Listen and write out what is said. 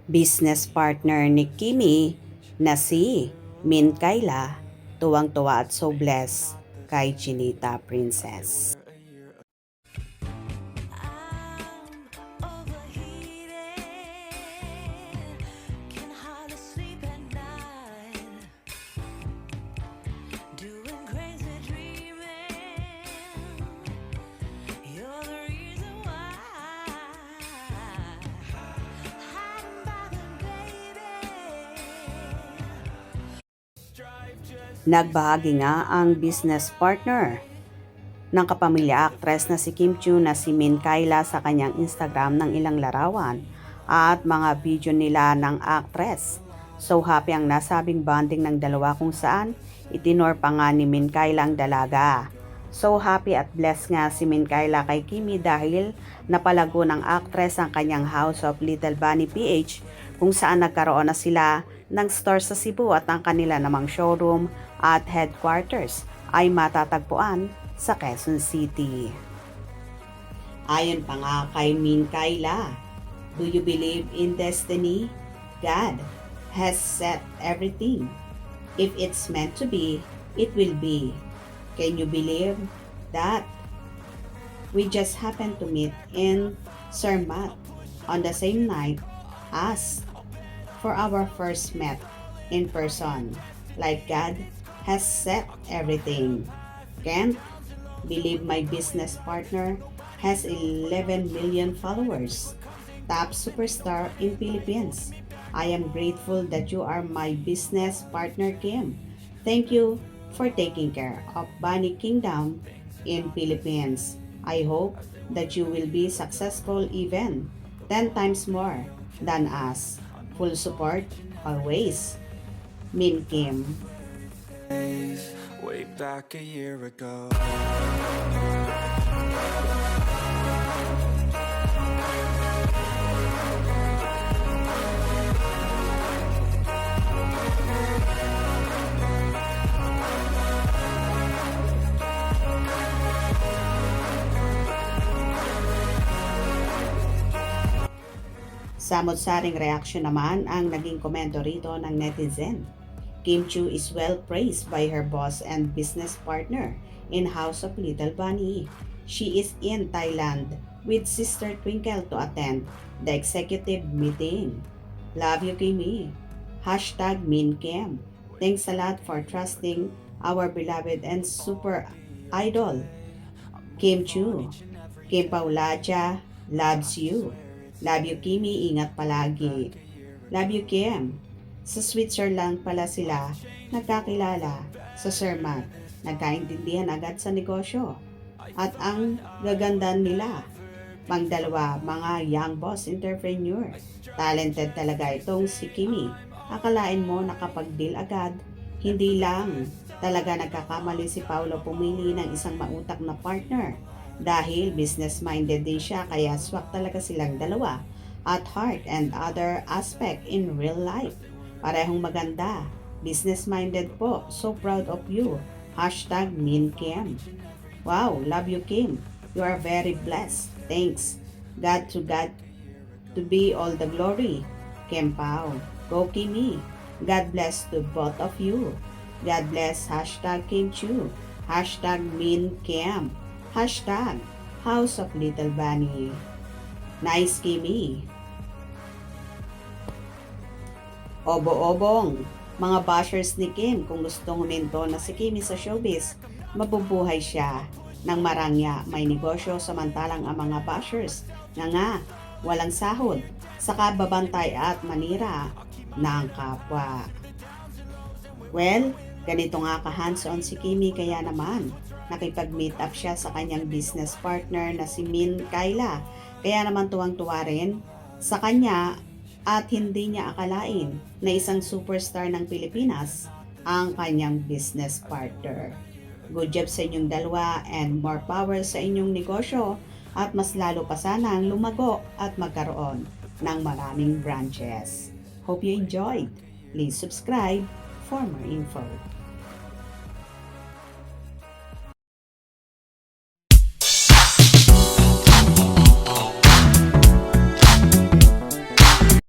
Business partner ni Kimi na si Min Kayla, tuwang-tuwa at so blessed kay Chinita Princess. Nagbahagi nga ang business partner ng kapamilya actress na si Kim Chiu na si Min Kayla sa kanyang Instagram ng ilang larawan at mga video nila ng actress. So happy ang nasabing bonding ng dalawa kung saan itinor pa nga ni Min Kayla ang dalaga. So happy at blessed nga si Min Kayla kay Kimi dahil napalago ng actress ang kanyang House of Little Bunny PH kung saan nagkaroon na sila ng store sa Cebu at ang kanila namang showroom at headquarters ay matatagpuan sa Quezon City. Ayon pa nga kay Min Kayla, do you believe in destiny? God has set everything. If it's meant to be, it will be. Can you believe that? We just happened to meet in Zermatt on the same night as for our first met in person. Like God has set everything. Can't believe my business partner has 11 million followers. Top superstar in Philippines. I am grateful that you are my business partner, Kim. Thank you for taking care of Bunny Kingdom in Philippines. I hope that you will be successful even 10 times more than us. Full support always. Min Kim. Way back a year ago. Samot-saring reaksyon naman ang naging komento rito ng netizen. Kim Chiu is well praised by her boss and business partner in House of Little Bunny. She is in Thailand with Sister Twinkle to attend the executive meeting. Love you, Kimi. Hashtag Min Kim. Thanks a lot for trusting our beloved and super idol, Kim Chiu. Kim Paulacha loves you. Love you, Kimi. Ingat palagi. Love you, Kim. Sa Switzerland pala sila nagkakilala sa Zermatt. Nagkaintindihan agad sa negosyo. At ang gaganda nila, pang dalawa, mga young boss entrepreneur. Talented talaga itong si Kimi. Akalain mo nakapag-deal agad. Hindi lang talaga nagkakamali si Paulo pumili ng isang mautak na partner. Dahil business-minded din siya kaya swak talaga silang dalawa at heart and other aspect in real life. Parehong maganda. Business-minded po. So proud of you. Hashtag Min Kim. Wow, love you, Kim. You are very blessed. Thanks. God to be all the glory. Kim Pao. Go Kimi. God bless to both of you. God bless. Hashtag Kim Chiu. Hashtag Min Kim. Hashtag House of Little Bunny. Nice Kimi. Obo-obong, mga bashers ni Kim kung gustong huminto na si Kimi sa showbiz, mabubuhay siya ng marangya, may negosyo samantalang ang mga bashers nga walang sahod, saka babantay at manira ng kapwa. Well, ganito nga ka-hands-on si Kimi kaya naman nakipag-meet up siya sa kanyang business partner na si Min Kayla. Kaya naman tuwang-tuwa rin sa kanya at hindi niya akalain na isang superstar ng Pilipinas ang kanyang business partner. Good job sa inyong dalawa and more power sa inyong negosyo at mas lalo pa sanang lumago at magkaroon ng maraming branches. Hope you enjoyed. Please subscribe for more info.